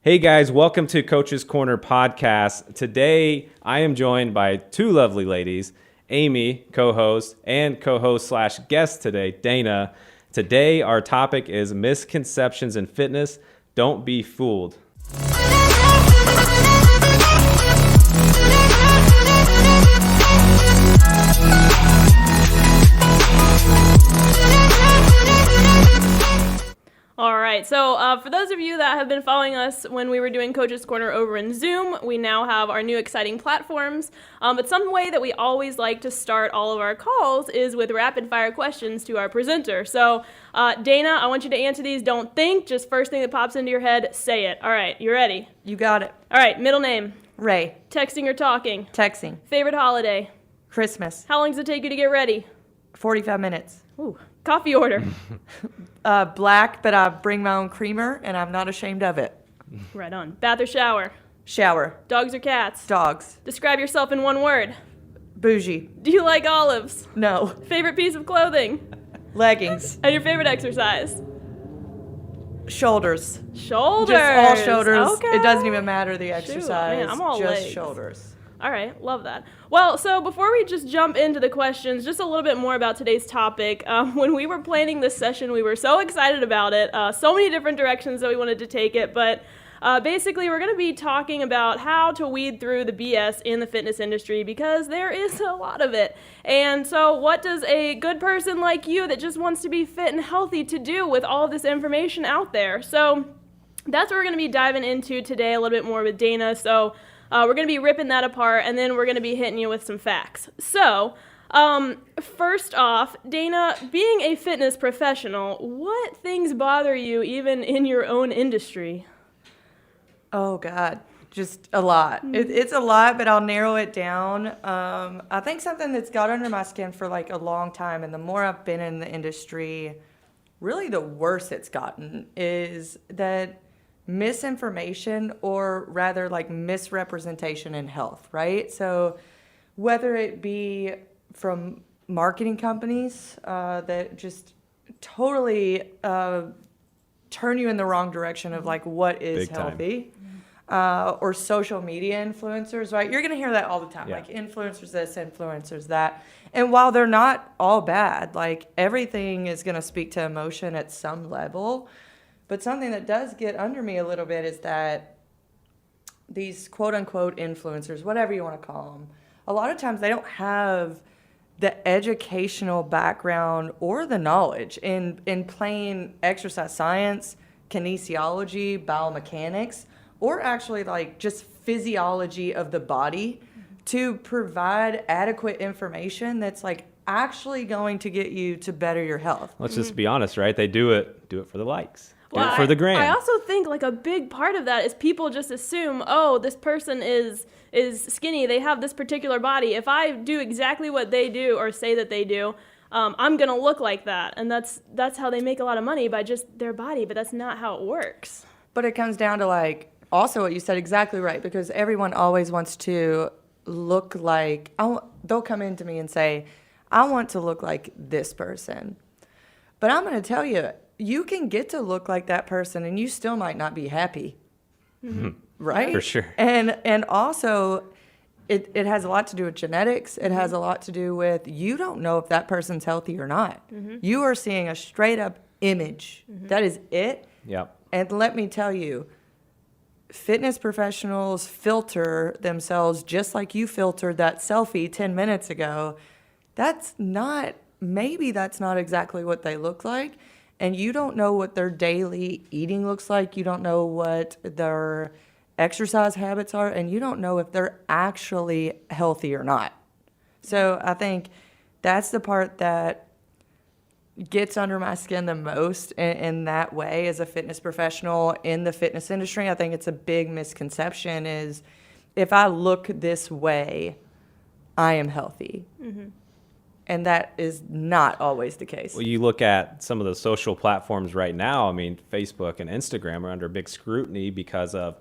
Hey guys, welcome to Coach's Corner podcast. Today, I am joined by two lovely ladies, Amy, co-host, and co-host / guest today, Dana. Today, our topic is misconceptions in fitness. Don't be fooled. All right, so for those of you that have been following us when we were doing Coach's Corner over in Zoom, we now have our new exciting platforms. But some way that we always like to start all of our calls is with rapid fire questions to our presenter. So Dana, I want you to answer these. Don't think, just first thing that pops into your head, say it. All right, you ready? You got it. All right, middle name. Ray. Texting or talking? Texting. Favorite holiday? Christmas. How long does it take you to get ready? 45 minutes. Ooh. Coffee order? Black, but I bring my own creamer, and I'm not ashamed of it. Right on. Bath or shower? Shower. Dogs or cats? Dogs. Describe yourself in one word. Bougie. Do you like olives? No. Favorite piece of clothing? Leggings. And your favorite exercise? Shoulders. Shoulders. Just all shoulders. Okay. It doesn't even matter the exercise. Man, I'm all just legs. shoulders. All right, love that. Well, so before we just jump into the questions, just a little bit more about today's topic. When we were planning this session, we were so excited about it. So many different directions that we wanted to take it, but basically we're going to be talking about how to weed through the BS in the fitness industry because there is a lot of it. And so what does a good person like you that just wants to be fit and healthy to do with all of this information out there? So that's what we're going to be diving into today a little bit more with Dana. So we're going to be ripping that apart, and then we're going to be hitting you with some facts. So, first off, Dana, being a fitness professional, what things bother you even in your own industry? Oh, God. Just a lot. It's a lot, but I'll narrow it down. I think something that's got under my skin for like a long time, and the more I've been in the industry, really the worse it's gotten, is that misinformation, or rather like misrepresentation in health, right? So whether it be from marketing companies that just totally turn you in the wrong direction of like what is Big time. healthy, or social media influencers, right? You're going to hear that all the time, Yeah. like influencers this, influencers that. And while they're not all bad, like everything is going to speak to emotion at some level. But something that does get under me a little bit is that these quote-unquote influencers, whatever you want to call them, a lot of times they don't have the educational background or the knowledge in plain exercise science, kinesiology, biomechanics, or actually like just physiology of the body to provide adequate information that's like actually going to get you to better your health. Let's just be honest, right? They do it for the likes. Do Well, it for the gram. I also think like a big part of that is people just assume, oh, this person is skinny. They have this particular body. If I do exactly what they do or say that they do, I'm gonna look like that. And that's how they make a lot of money, by just their body. But that's not how it works. But it comes down to like also what you said exactly right, because everyone always wants to look like, they'll come into me and say, I want to look like this person. But I'm going to tell you, you can get to look like that person and you still might not be happy. Mm-hmm. Right? For sure. And also, it has a lot to do with genetics. It has a lot to do with you don't know if that person's healthy or not. Mm-hmm. You are seeing a straight up image. Mm-hmm. That is it. Yep. And let me tell you, fitness professionals filter themselves just like you filtered that selfie 10 minutes ago. Maybe that's not exactly what they look like. And you don't know what their daily eating looks like. You don't know what their exercise habits are. And you don't know if they're actually healthy or not. So I think that's the part that gets under my skin the most in that way as a fitness professional in the fitness industry. I think it's a big misconception is if I look this way, I am healthy. Mm-hmm. And that is not always the case. Well, you look at some of the social platforms right now. I mean, Facebook and Instagram are under big scrutiny because of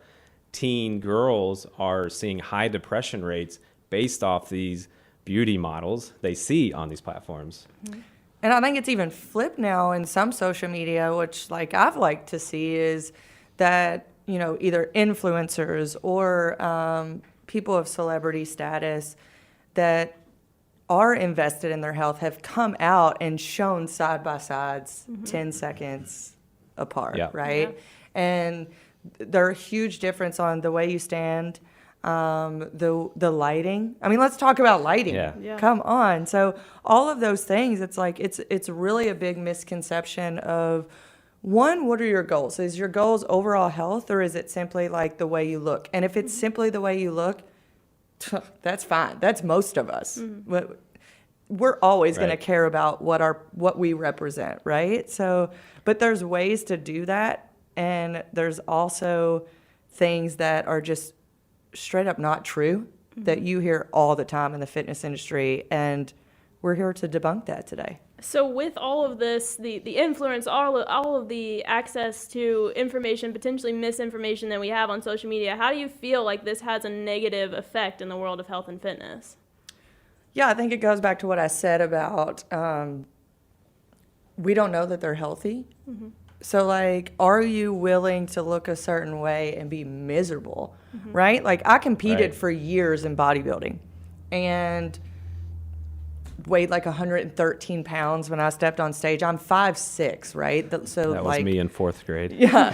teen girls are seeing high depression rates based off these beauty models they see on these platforms. Mm-hmm. And I think it's even flipped now in some social media, which like I've liked to see is that, either influencers or people of celebrity status that are invested in their health have come out and shown side by sides 10 seconds apart, right? Yeah. And there are a huge difference on the way you stand, the lighting. I mean, let's talk about lighting. Yeah. Come on. So all of those things, it's like it's really a big misconception of, one, what are your goals? Is your goals overall health, or is it simply like the way you look? And if it's simply the way you look, that's fine. That's most of us. We're always going to care about what we represent, right? So, but there's ways to do that, and there's also things that are just straight up not true that you hear all the time in the fitness industry, and we're here to debunk that today. So with all of this, the influence, all of the access to information, potentially misinformation that we have on social media, how do you feel like this has a negative effect in the world of health and fitness? Yeah, I think it goes back to what I said about we don't know that they're healthy. So, like, are you willing to look a certain way and be miserable, right? Like, I competed for years in bodybuilding and weighed like 113 pounds when I stepped on stage. I'm 5'6", right? So That was me in 4th grade. Yeah,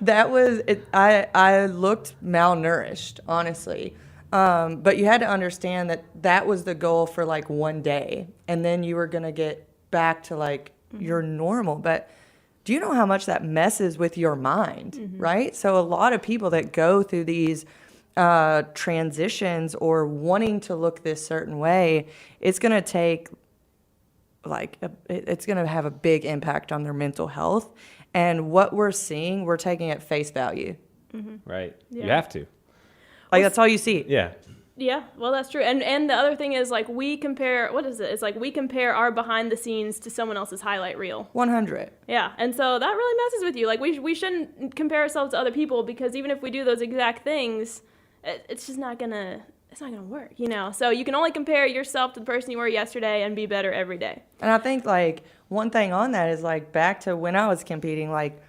that was it. I looked malnourished, honestly. But you had to understand that was the goal for like one day, and then you were gonna get back to like your normal. But do you know how much that messes with your mind, right? So a lot of people that go through these transitions or wanting to look this certain way, it's going to take it's going to have a big impact on their mental health. And what we're seeing, we're taking at face value. Right. Yeah. You have to. Like, that's all you see. Yeah. Yeah, well, that's true. And the other thing is, like, we compare, what is it? It's like we compare our behind the scenes to someone else's highlight reel. 100. Yeah, and so that really messes with you. Like, we shouldn't compare ourselves to other people, because even if we do those exact things, it's just not gonna work, you know? So you can only compare yourself to the person you were yesterday and be better every day. And I think, like, one thing on that is, like, back to when I was competing, like,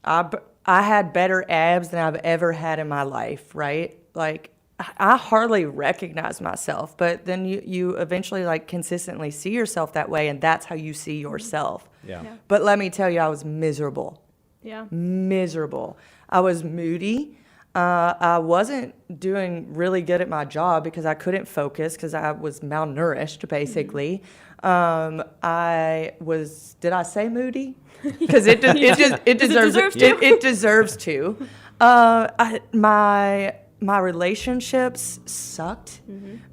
I had better abs than I've ever had in my life, right? Like, I hardly recognize myself, but then you eventually, like, consistently see yourself that way, and that's how you see yourself. Yeah. But let me tell you, I was miserable. Yeah. Miserable. I was moody. I wasn't doing really good at my job because I couldn't focus because I was malnourished, basically. Did I say moody? Because it deserves to. My relationships sucked.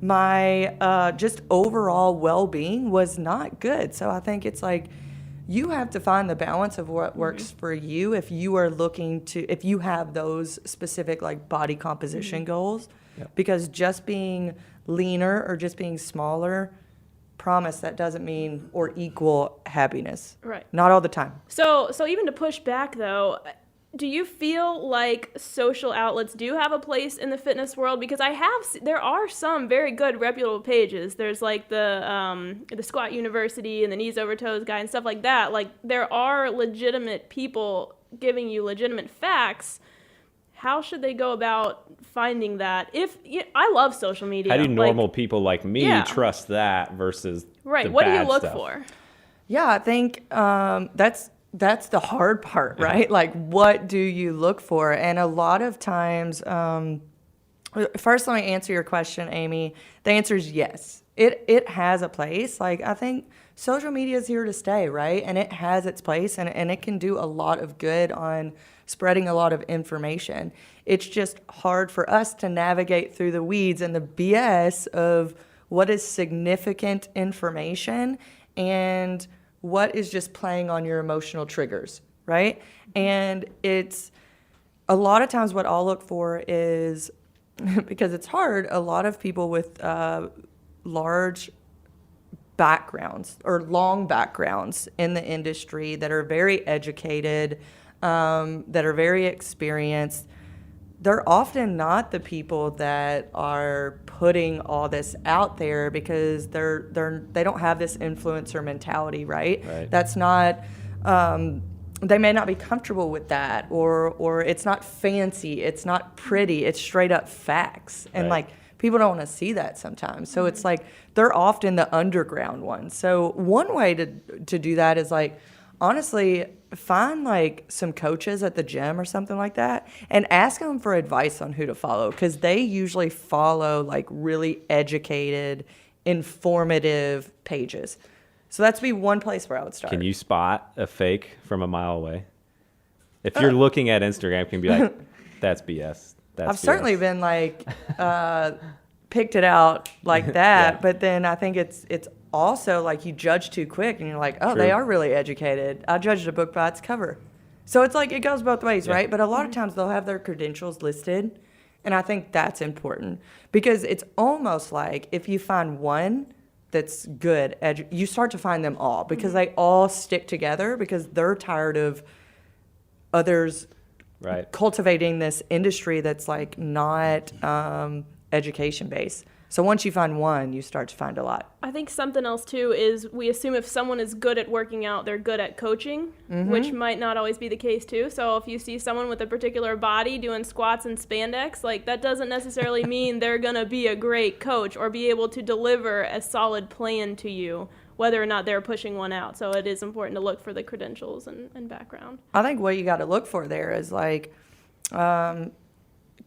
My just overall well-being was not good. So I think it's like, you have to find the balance of what works for you if you are if you have those specific, like, body composition goals. Yep. Because just being leaner or just being smaller, promise that doesn't mean or equal happiness. Right. Not all the time. So even to push back, though, do you feel like social outlets do have a place in the fitness world? Because there are some very good reputable pages. There's like the Squat University and the Knees Over Toes guy and stuff like that. Like, there are legitimate people giving you legitimate facts. How should they go about finding that? I love social media. How do normal people like me trust that versus right? the What do you bad look stuff? for? Yeah, I think that's the hard part, right? Like, what do you look for? And a lot of times, first, let me answer your question, Amy. The answer is yes. It has a place. Like, I think social media is here to stay, right? And it has its place, and it can do a lot of good on spreading a lot of information. It's just hard for us to navigate through the weeds and the BS of what is significant information and what is just playing on your emotional triggers, right? And it's a lot of times what I'll look for is, because it's hard, a lot of people with large backgrounds or long backgrounds in the industry that are very educated, that are very experienced, they're often not the people that are putting all this out there because they don't have this influencer mentality, right? Right. That's not they may not be comfortable with that, or it's not fancy, it's not pretty, it's straight up facts. And Right. like people don't want to see that sometimes. So it's like they're often the underground ones. So one way to do that is like honestly find like some coaches at the gym or something like that and ask them for advice on who to follow, because they usually follow like really educated, informative pages. So that's be one place where I would start. Can you spot a fake from a mile away? If you're looking at Instagram, can you be like, that's BS. That's I've BS. certainly been like picked it out like that, Yeah. but then I think it's also like you judge too quick and you're like, oh, True. they are really educated. I judged a book by its cover. So it's like it goes both ways, Yeah. right? But a lot of times they'll have their credentials listed, and I think that's important because it's almost like if you find one that's good, you start to find them all because they all stick together because they're tired of others Right. cultivating this industry that's like not education based. So once you find one, you start to find a lot. I think something else too is we assume if someone is good at working out, they're good at coaching, which might not always be the case too. So if you see someone with a particular body doing squats and spandex, like that doesn't necessarily mean they're going to be a great coach or be able to deliver a solid plan to you, whether or not they're pushing one out. So it is important to look for the credentials and background. I think what you got to look for there is like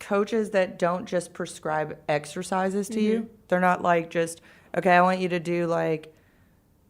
coaches that don't just prescribe exercises to you. They're not like just, okay, I want you to do like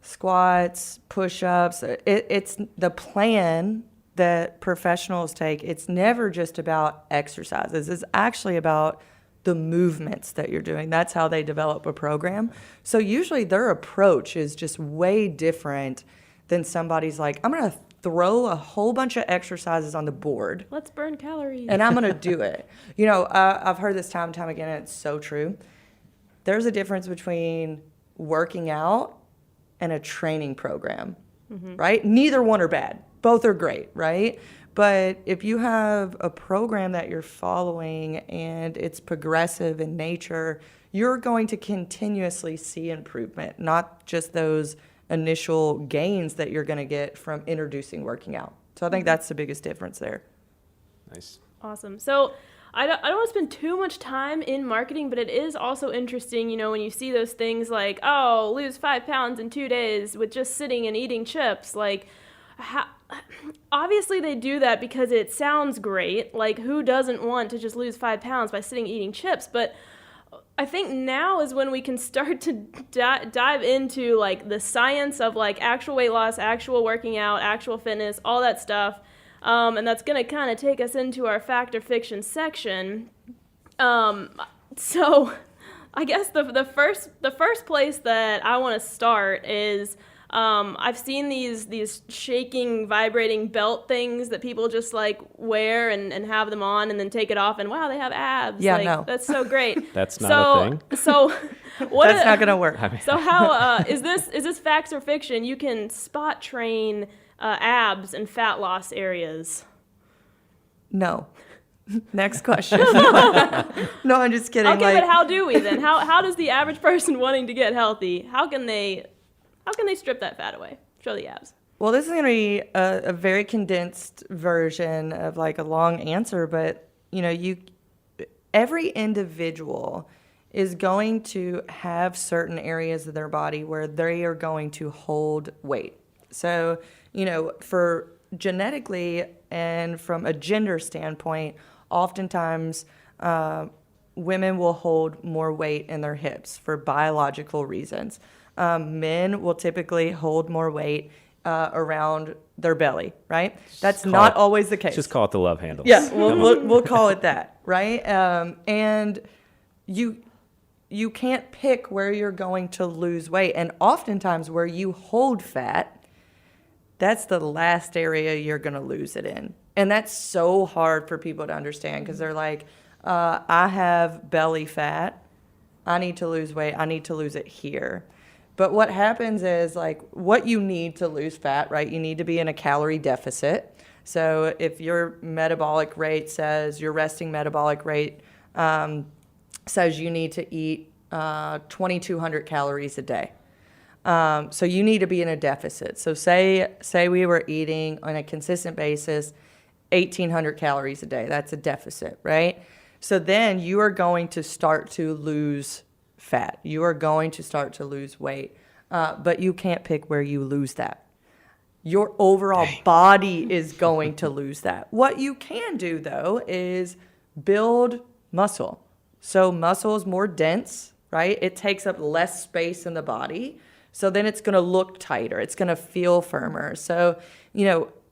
squats, push-ups. It's the plan that professionals take. It's never just about exercises. It's actually about the movements that you're doing. That's how they develop a program. So usually their approach is just way different than somebody's like, I'm going to throw a whole bunch of exercises on the board Let's burn calories. and I'm going to do it. You know, I've heard this time and time again, and it's so true. There's a difference between working out and a training program, right? Neither one are bad. Both are great, right? But if you have a program that you're following and it's progressive in nature, you're going to continuously see improvement, not just those initial gains that you're going to get from introducing working out. So I think that's the biggest difference there. Nice. Awesome. So I don't want to spend too much time in marketing, but it is also interesting, you know, when you see those things like, oh, lose 5 pounds in 2 days with just sitting and eating chips. Like, obviously they do that because it sounds great. Like, who doesn't want to just lose 5 pounds by sitting eating chips? But I think now is when we can start to dive into like the science of like actual weight loss, actual working out, actual fitness, all that stuff. And that's going to kind of take us into our fact or fiction section. So I guess the first place that I want to start is I've seen these shaking, vibrating belt things that people just like wear and have them on and then take it off and wow, they have abs. Yeah, like, no. That's so great. That's not a thing. So what? That's not going to work. So how is this facts or fiction? You can spot train abs and fat loss areas. No. Next question. No, I'm just kidding. Okay, but how do we then? How does the average person wanting to get healthy, how can they strip that fat away? Show the abs. Well, this is going to be a very condensed version of like a long answer, but you know, every individual is going to have certain areas of their body where they are going to hold weight. So, you know, for genetically and from a gender standpoint, oftentimes women will hold more weight in their hips for biological reasons. Men will typically hold more weight around their belly, right? That's not always the case. Just call it the love handles. Yeah, we'll call it that, right? And you can't pick where you're going to lose weight. And oftentimes where you hold fat, that's the last area you're going to lose it in. And that's so hard for people to understand because they're like, I have belly fat. I need to lose weight. I need to lose it here. But what happens is like what you need to lose fat, right? You need to be in a calorie deficit. So if your metabolic rate says, your resting metabolic rate says you need to eat 2,200 calories a day. So you need to be in a deficit. So say we were eating on a consistent basis 1,800 calories a day. That's a deficit, right? So then you are going to start to lose fat. You are going to start to lose weight. But you can't pick where you lose that. Your overall body is going to lose that. What you can do, though, is build muscle. So muscle is more dense, right? It takes up less space in the body. So then it's going to look tighter. It's going to feel firmer. So,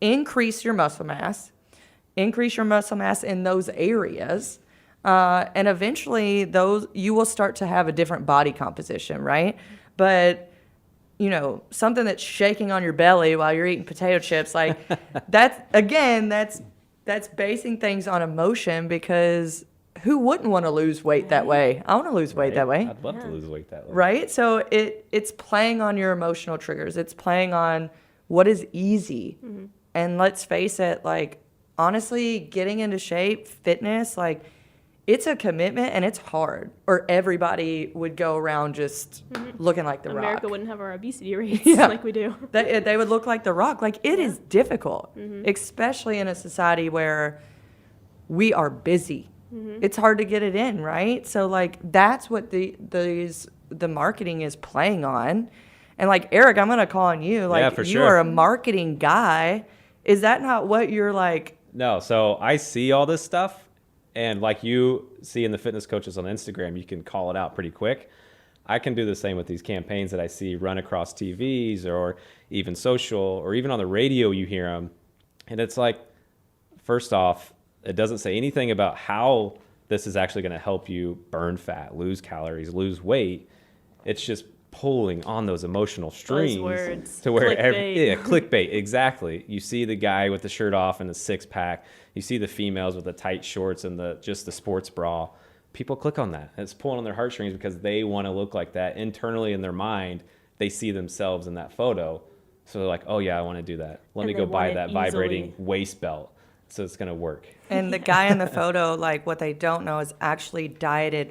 increase your muscle mass in those areas. And eventually you will start to have a different body composition, right? But, something that's shaking on your belly while you're eating potato chips, like that's basing things on emotion, because who wouldn't want to lose weight that way? I want to lose weight that way. I'd love to lose weight that way. Right? So it's playing on your emotional triggers. It's playing on what is easy. Mm-hmm. And let's face it, like, honestly, getting into shape, fitness, like, it's a commitment and it's hard. Or everybody would go around just looking like The Rock. America wouldn't have our obesity rates like we do. They would look like The Rock. Like, it is difficult, especially in a society where we are busy. It's hard to get it in, right? So, like, that's what the marketing is playing on. And, like, Eric, I'm going to call on you. Like, you are a marketing guy. Is that not what you're like? No. So I see all this stuff. And like you see in the fitness coaches on Instagram, you can call it out pretty quick. I can do the same with these campaigns that I see run across TVs or even social, or even on the radio you hear them. And it's like, first off, it doesn't say anything about how this is actually going to help you burn fat, lose calories, lose weight. It's just pulling on those emotional strings Buzzwords. To where Clickbait. Clickbait, exactly. You see the guy with the shirt off and the six pack. You see the females with the tight shorts and just the sports bra. People click on that. It's pulling on their heartstrings because they want to look like that. Internally in their mind, they see themselves in that photo. So they're like, oh yeah, I want to do that. Let me go buy that vibrating waist belt. So it's going to work. And the guy in the photo, like, what they don't know is actually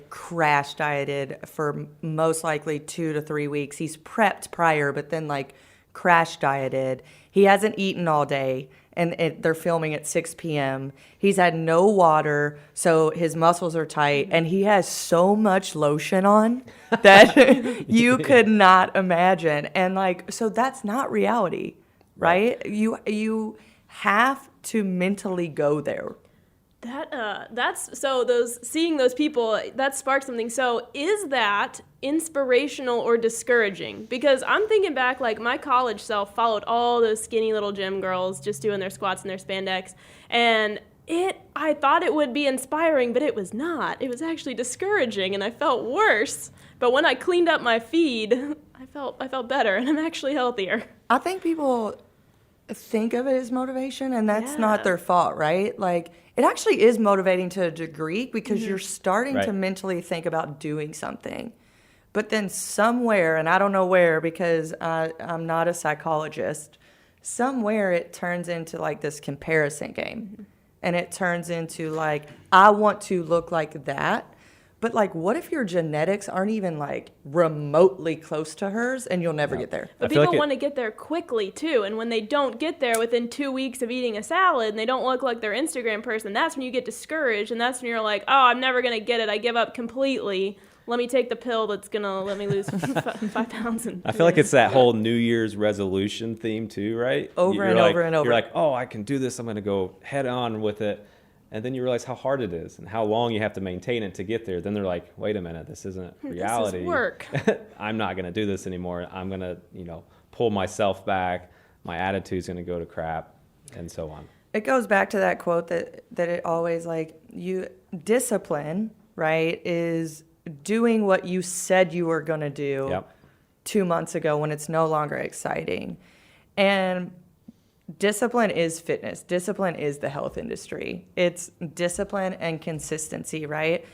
crash dieted for most likely 2 to 3 weeks. He's prepped prior, but then, like, crash dieted. He hasn't eaten all day, and they're filming at 6 p.m. He's had no water, so his muscles are tight, and he has so much lotion on that you could not imagine. And, like, so that's not reality, right? You have to mentally go there. That's so seeing those people, that sparks something. So is that inspirational or discouraging? Because I'm thinking back, like, my college self followed all those skinny little gym girls just doing their squats and their spandex, and I thought it would be inspiring, but it was not. It was actually discouraging, and I felt worse. But when I cleaned up my feed, I felt better, and I'm actually healthier. I think people think of it as motivation, and that's not their fault, right? Like, it actually is motivating to a degree, because you're starting to mentally think about doing something. But then somewhere, and I don't know where, because I'm not a psychologist, somewhere it turns into like this comparison game. And it turns into like, I want to look like that. But, like, what if your genetics aren't even, like, remotely close to hers, and you'll never get there? But people want to get there quickly, too. And when they don't get there within 2 weeks of eating a salad and they don't look like their Instagram person, that's when you get discouraged. And that's when you're like, oh, I'm never going to get it. I give up completely. Let me take the pill that's going to let me lose 5 pounds. I feel like it's that whole New Year's resolution theme, too, right? Over and over. You're like, oh, I can do this. I'm going to go head on with it. And then you realize how hard it is and how long you have to maintain it to get there. Then they're like, wait a minute, this isn't reality. This is work. I'm not going to do this anymore. I'm going to, pull myself back. My attitude's going to go to crap, and so on. It goes back to that quote that it always, like, discipline, right, is doing what you said you were going to do 2 months ago when it's no longer exciting. And discipline is fitness. Discipline is the health industry. It's discipline and consistency, right?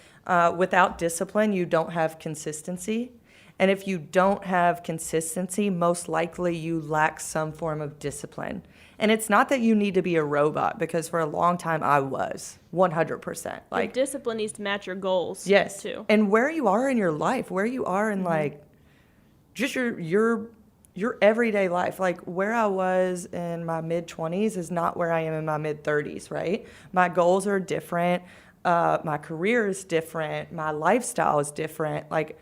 Without discipline, you don't have consistency. And if you don't have consistency, most likely you lack some form of discipline. And it's not that you need to be a robot, because for a long time I was 100%. Like, your discipline needs to match your goals. Yes. Too. And where you are in your life, where you are in like just your your everyday life. Like where I was in my mid-20s is not where I am in my mid-30s, right? My goals are different. My career is different. My lifestyle is different. Like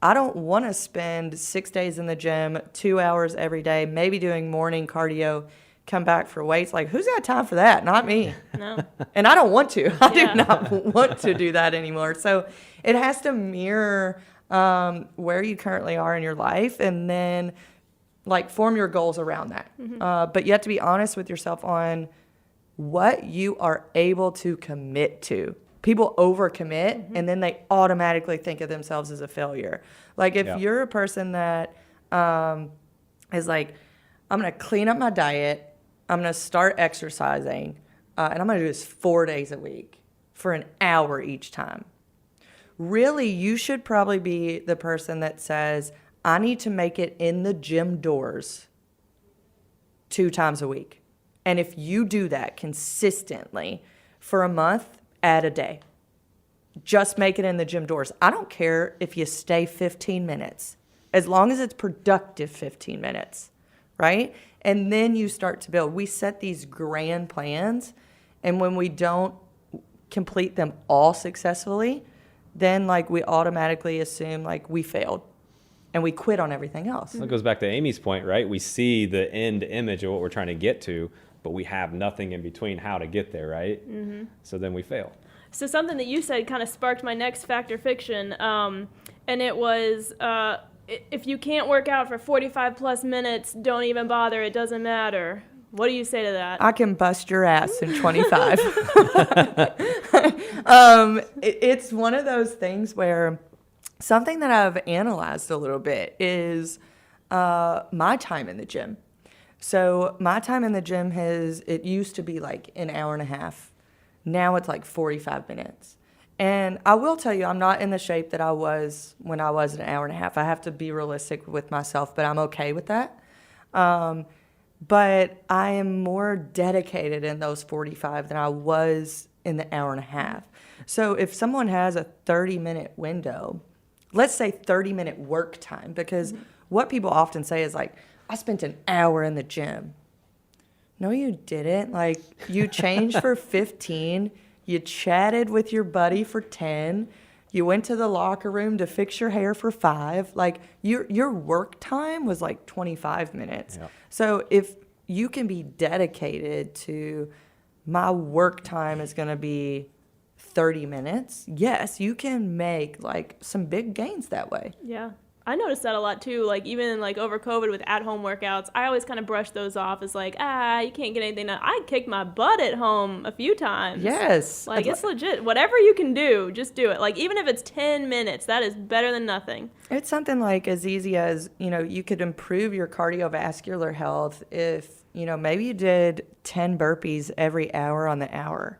I don't want to spend 6 days in the gym, 2 hours every day, maybe doing morning cardio, come back for weights. Like who's got time for that? Not me. No. And I don't want to. I Yeah. do not want to do that anymore. So it has to mirror where you currently are in your life, and then like form your goals around that. But you have to be honest with yourself on what you are able to commit to. People overcommit and then they automatically think of themselves as a failure. Like if you're a person that is like, I'm going to clean up my diet, I'm going to start exercising, and I'm going to do this 4 days a week for an hour each time. Really, you should probably be the person that says, I need to make it in the gym doors 2 times a week. And if you do that consistently for a month, add a day. Just make it in the gym doors. I don't care if you stay 15 minutes, as long as it's productive 15 minutes, right? And then you start to build. We set these grand plans, and when we don't complete them all successfully, then like we automatically assume like we failed and we quit on everything else. That goes back to Amy's point, right? We see the end image of what we're trying to get to, but we have nothing in between how to get there, right? So then we fail. So something that you said kind of sparked my next fact or fiction, and it was if you can't work out for 45 plus minutes, don't even bother. It doesn't matter. What do you say to that? I can bust your ass in 25. It's one of those things where something that I've analyzed a little bit is my time in the gym. So my time in the gym it used to be like an hour and a half. Now it's like 45 minutes. And I will tell you, I'm not in the shape that I was when I was an hour and a half. I have to be realistic with myself, but I'm okay with that. But I am more dedicated in those 45 than I was in the hour and a half. So if someone has a 30-minute window, let's say 30-minute work time, because what people often say is like, I spent an hour in the gym. No, you didn't. Like, you changed for 15. You chatted with your buddy for 10. You went to the locker room to fix your hair for 5. Like, your work time was like 25 minutes. Yep. So if you can be dedicated to my work time is going to be 30 minutes, yes, you can make like some big gains that way. Yeah. I noticed that a lot too. Like even like over COVID with at-home workouts, I always kind of brush those off as like, you can't get anything done. I kicked my butt at home a few times. Yes. Like it's legit. Whatever you can do, just do it. Like even if it's 10 minutes, that is better than nothing. It's something like as easy as, you could improve your cardiovascular health if, maybe you did 10 burpees every hour on the hour.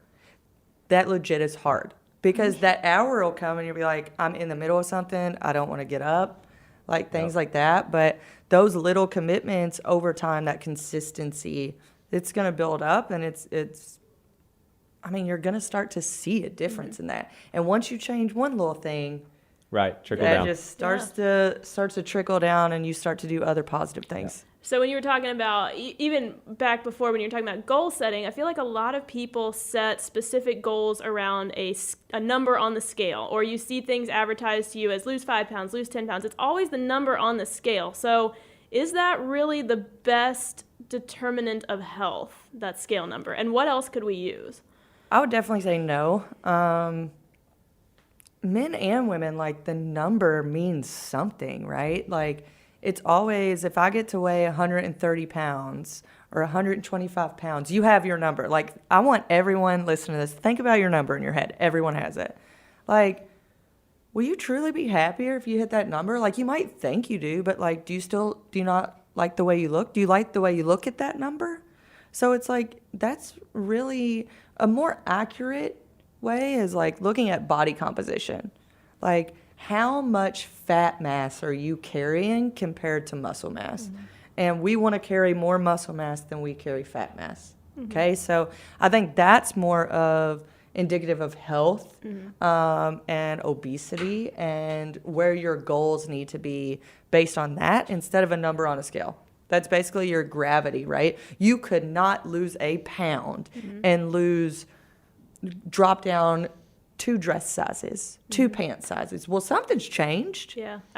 That legit is hard because that hour will come and you'll be like, I'm in the middle of something. I don't want to get up. Like things like that. But those little commitments over time, that consistency, it's going to build up, and you're going to start to see a difference in that. And once you change one little thing, trickle down. It just starts to trickle down, and you start to do other positive things. So when you were talking about, even back before when you were talking about goal setting, I feel like a lot of people set specific goals around a number on the scale, or you see things advertised to you as lose 5 pounds, lose 10 pounds. It's always the number on the scale. So is that really the best determinant of health, that scale number? And what else could we use? I would definitely say no. Men and women, like the number means something, right? Like, it's always, if I get to weigh 130 pounds or 125 pounds, you have your number. Like, I want everyone listening to this, think about your number in your head. Everyone has it. Like, will you truly be happier if you hit that number? Like, you might think you do, but like, do you not like the way you look? Do you like the way you look at that number? So it's like, that's really a more accurate way is like looking at body composition. Like, how much fat mass are you carrying compared to muscle mass? Mm-hmm. And we want to carry more muscle mass than we carry fat mass. Mm-hmm. Okay, so I think that's more of indicative of health and obesity and where your goals need to be based on that instead of a number on a scale. That's basically your gravity, right? You could not lose a pound and drop down 2 dress sizes, 2 pant sizes. Well, something's changed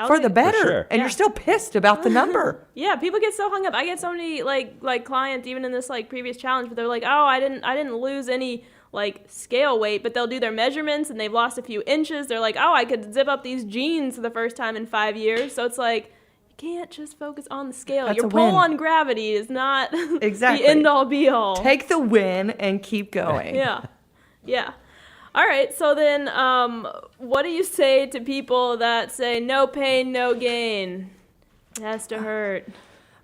for the better, sure. and you're still pissed about the number. Yeah, people get so hung up. I get so many like clients even in this like previous challenge, but they're like, "Oh, I didn't lose any like scale weight," but they'll do their measurements and they've lost a few inches. They're like, "Oh, I could zip up these jeans for the first time in 5 years." So it's like, you can't just focus on the scale. That's Your a pull win. on gravity is not Exactly. the end all be all. Take the win and keep going. Yeah. All right, so then what do you say to people that say no pain, no gain? It has to hurt.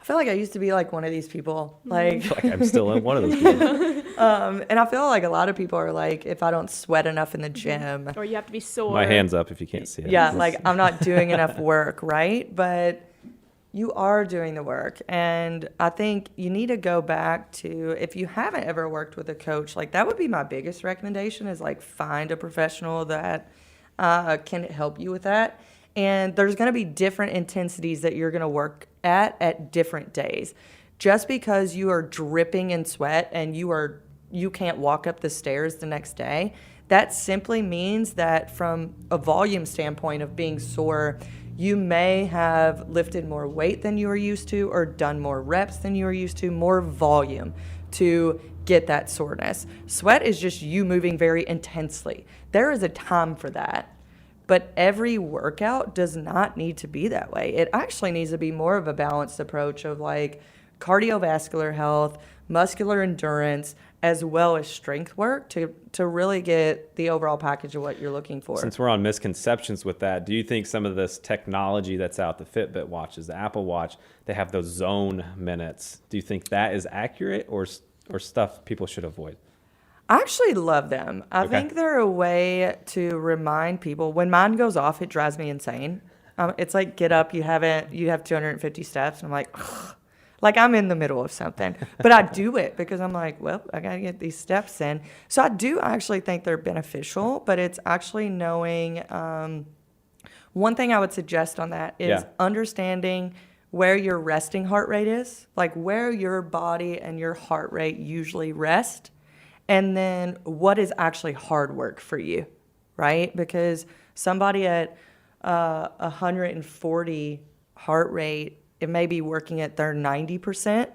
I feel like I used to be like one of these people. Like I'm still in one of those people. and I feel like a lot of people are like, if I don't sweat enough in the gym, Or you have to be sore. My hand's up if you can't see it. yeah, like I'm not doing enough work, right? But you are doing the work. And I think you need to go back to, if you haven't ever worked with a coach, like that would be my biggest recommendation is like find a professional that can help you with that. And there's going to be different intensities that you're going to work at different days. Just because you are dripping in sweat and you can't walk up the stairs the next day, that simply means that from a volume standpoint of being sore, you may have lifted more weight than you were used to or done more reps than you were used to, more volume to get that soreness. Sweat is just you moving very intensely. There is a time for that. But every workout does not need to be that way. It actually needs to be more of a balanced approach of like cardiovascular health, muscular endurance, as well as strength work to really get the overall package of what you're looking for. Since we're on misconceptions with that, do you think some of this technology that's out, the Fitbit watches, the Apple Watch, they have those zone minutes. Do you think that is accurate or stuff people should avoid? I actually love them. I think they're a way to remind people. When mine goes off, it drives me insane. It's like, get up, you have 250 steps. And I'm like, ugh. Like I'm in the middle of something. But I do it because I'm like, well, I got to get these steps in. So I do actually think they're beneficial, but it's actually knowing. One thing I would suggest on that is understanding where your resting heart rate is, like where your body and your heart rate usually rest. And then what is actually hard work for you, right? Because somebody at 140 heart rate, it may be working at their 90%.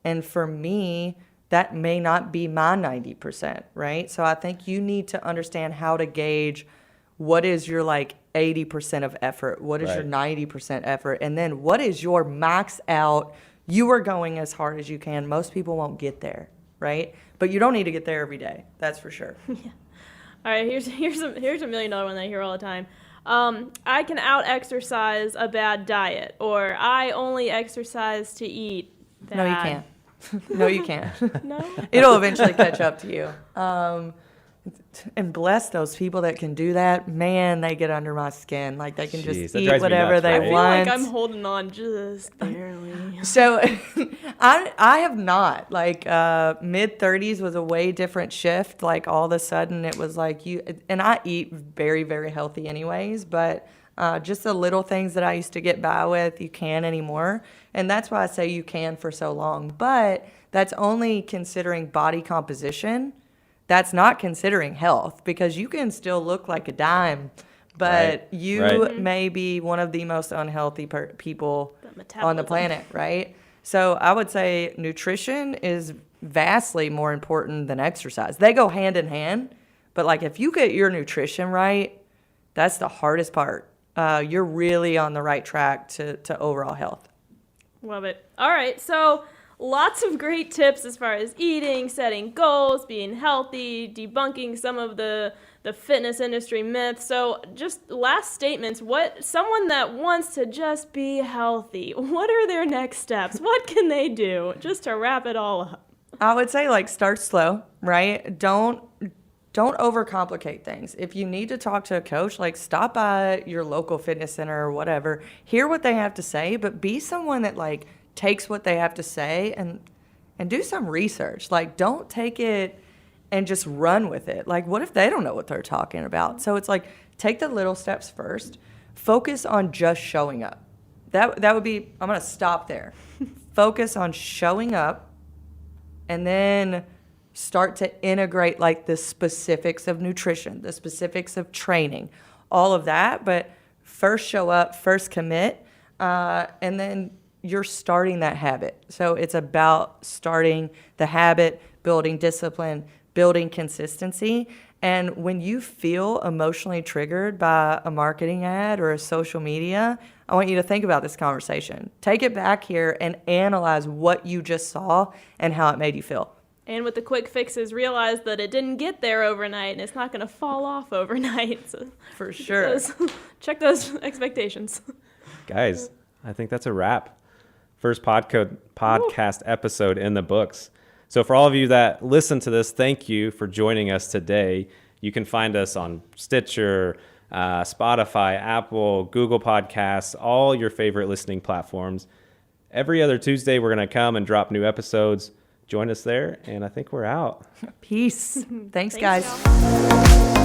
And for me, that may not be my 90%, right? So I think you need to understand how to gauge what is your like 80% of effort, what is your 90% effort, and then what is your max out. You are going as hard as you can. Most people won't get there, right? But you don't need to get there every day. That's for sure. Yeah. All right, here's a $1 million one that I hear all the time. I can out-exercise a bad diet, or I only exercise to eat bad. No, you can't. No, you can't. No? It'll eventually catch up to you. And bless those people that can do that. Man, they get under my skin. Like they can just that eat drives me whatever nuts, they right? I feel want. like I'm holding on just barely. So I have not. Like mid-30s was a way different shift. Like all of a sudden it was like and I eat very, very healthy anyways, but just the little things that I used to get by with, you can't anymore. And that's why I say you can for so long. But that's only considering body composition. That's not considering health, because you can still look like a dime, but you may be one of the most unhealthy people on the planet, right? So I would say nutrition is vastly more important than exercise. They go hand in hand, but like if you get your nutrition right, that's the hardest part. You're really on the right track to overall health. Love it. All right, so lots of great tips as far as eating, setting goals, being healthy, debunking some of the fitness industry myths. So just last statements, someone that wants to just be healthy, what are their next steps? What can they do just to wrap it all up? I would say like start slow, right? Don't overcomplicate things. If you need to talk to a coach, like stop by your local fitness center or whatever, hear what they have to say, but be someone that like takes what they have to say and do some research. Like don't take it and just run with it. Like, what if they don't know what they're talking about? So it's like, take the little steps first. Focus on just showing up. That would be, I'm going to stop there. Focus on showing up, and then start to integrate like the specifics of nutrition, the specifics of training, all of that. But first show up, first commit, and then you're starting that habit. So it's about starting the habit, building discipline, building consistency. And when you feel emotionally triggered by a marketing ad or a social media, I want you to think about this conversation. Take it back here and analyze what you just saw and how it made you feel. And with the quick fixes, realize that it didn't get there overnight and it's not going to fall off overnight. So for sure. Check those expectations. Guys, I think that's a wrap. First podcast episode in the books. So for all of you that listen to this, thank you for joining us today. You can find us on Stitcher, Spotify, Apple, Google Podcasts, all your favorite listening platforms. Every other Tuesday, we're going to come and drop new episodes. Join us there, and I think we're out. Peace. Thanks, Thanks, guys. y'all.